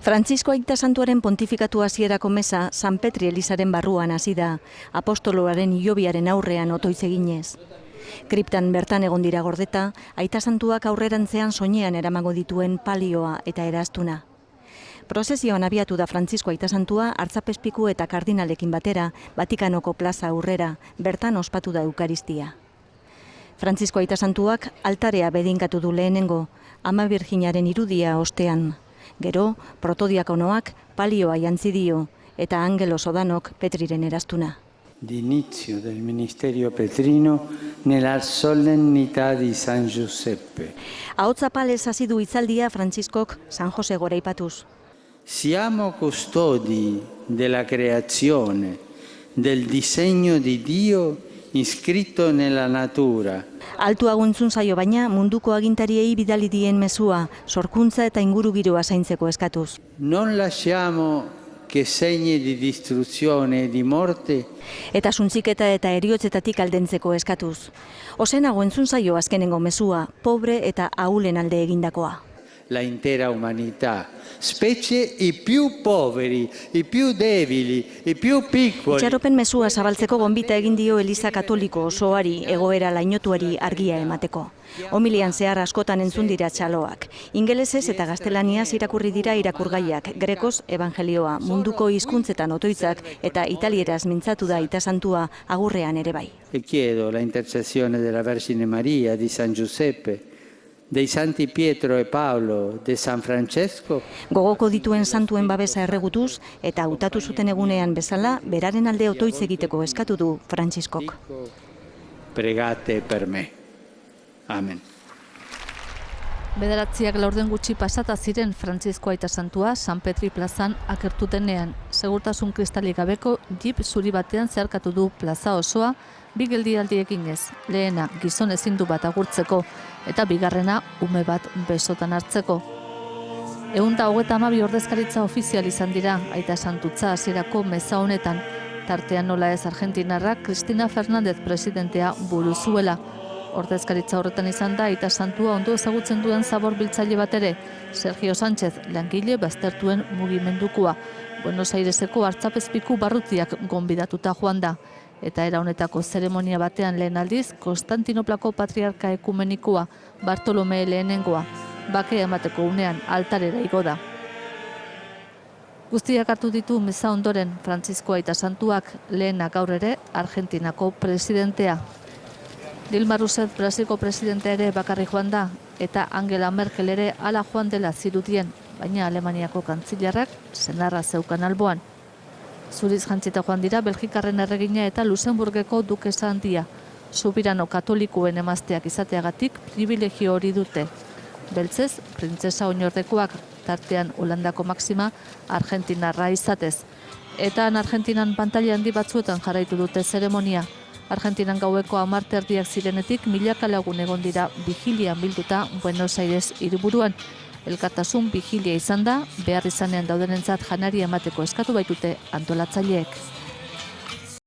Frantzisko Aita Santuaren pontifikatu hasierako mesa San Petri Elizaren barruan hasi da, apostoloaren hilobiaren aurrean otoitz eginez. Kriptan bertan egon dira gordeta, Aita Santuak aurrerantzean soinean eramango dituen palioa eta eraztuna. Prozesioan abiatu da Frantzisko Aita Santua artzapezpiku eta kardinalekin batera, Vatikanoko plaza aurrera, bertan ospatu da Eukaristia. Frantzisko Aita Santuak altarea bedinkatu du lehenengo, Ama Birjinaren irudia ostean. Gero, protodiakonoak palioa jantzi dio eta angelo sodanok Petriren eraztuna. D'inizio del ministerio petrino nella solennità di San Giuseppe. Ahotsa palez hasi du hitzaldia Frantziskok San Jose goraipatuz. Siamo custodi della creazione, del disegno di Dio inscritto nella natura. Altuago entzun zaio baina munduko agintariei bidali dien mezua, sorkuntza eta ingurugiroa zaintzeko eskatuz. Non lasciamo che segni di distruzione e di morte. Eta suntziketa eta heriotzetatik aldentzeko eskatuz. Osenago entzun zaio azkenengo mezua, pobre eta ahulen alde egindakoa. La intera umanità, specie i più poveri, i più debili, i più piccoli. Itxaropen mezua zabaltzeko gonbita egin dio Eliza Katoliko osoari egoera lainotuari argia emateko. Homilian zehar askotan entzun dira txaloak. Ingelesez eta gaztelaniaz irakurri dira irakurgaiak, grekoz evangelioa, munduko hizkuntzetan otoitzak eta italieraz mintzatu da Aita Santua agurrean ere bai. E chiedo la intercessione della Vergine Maria, di San Giuseppe, dei Santi Pietro e Paolo, de San Francesco. Gogoko dituen santuen babesa erregutuz eta hautatu zuten egunean bezala beraren alde otoitz egiteko eskatu du Frantziskok. Pregate per me. Amen. Bederatziak laurden gutxi pasata ziren Frantzisko Aita Santua San Petri plazan akertutenean. Segurtasun kristalik gabeko jeep zuri batean zeharkatu du plaza osoa, bi geldialdi eginez. Lehena gizon ezindu bat agurtzeko eta bigarrena ume bat besotan hartzeko. 132 ordezkaritza ofizial izan dira Aita Santutza hasierako meza honetan. Tartean nola ez Argentinarrak Cristina Fernández presidentea buru zuela. Ordezkaritza horretan izan da Aita Santua ondo ezagutzen duen zabor biltzaile bat ere, Sergio Sánchez langile baztertuen mugimendukoa. Buenos Aireseko artzapezpiku barrutiak gonbidatuta joan da. Eta era honetako zeremonia batean lehen aldiz, Konstantinoplako patriarka ekumenikoa, Bartolome lehenengoa, bake emateko unean altarera igo da. Guztiak hartu ditu meza ondoren Frantzisko Aita Santuak, lehena gaur ere Argentinako presidentea. Dilma Rousseff Brasilgo presidentea ere bakarri joan da, eta Angela Merkel ere hala joan dela zirudien, baina Alemaniako kantzilerrak senarra zeukan alboan. Zuriz jantzita joan dira Belgikarren erregina eta Luxemburgeko dukesa handia. Subirano katolikoen emazteak izateagatik privilegio hori dute. Beltzez, printzesa oinordekoak, tartean Holandako Maxima, Argentinarra izatez. Eta Argentinan pantaila handi batzuetan jarraitu dute zeremonia. Argentinan gaueko 10 erdiak zirenetik milaka lagun egon dira vigilian bilduta Buenos Aires hiriburuan. Elkartasun vigilia izan da, behar izanean daudenentzat janari emateko eskatu baitute antolatzaileek.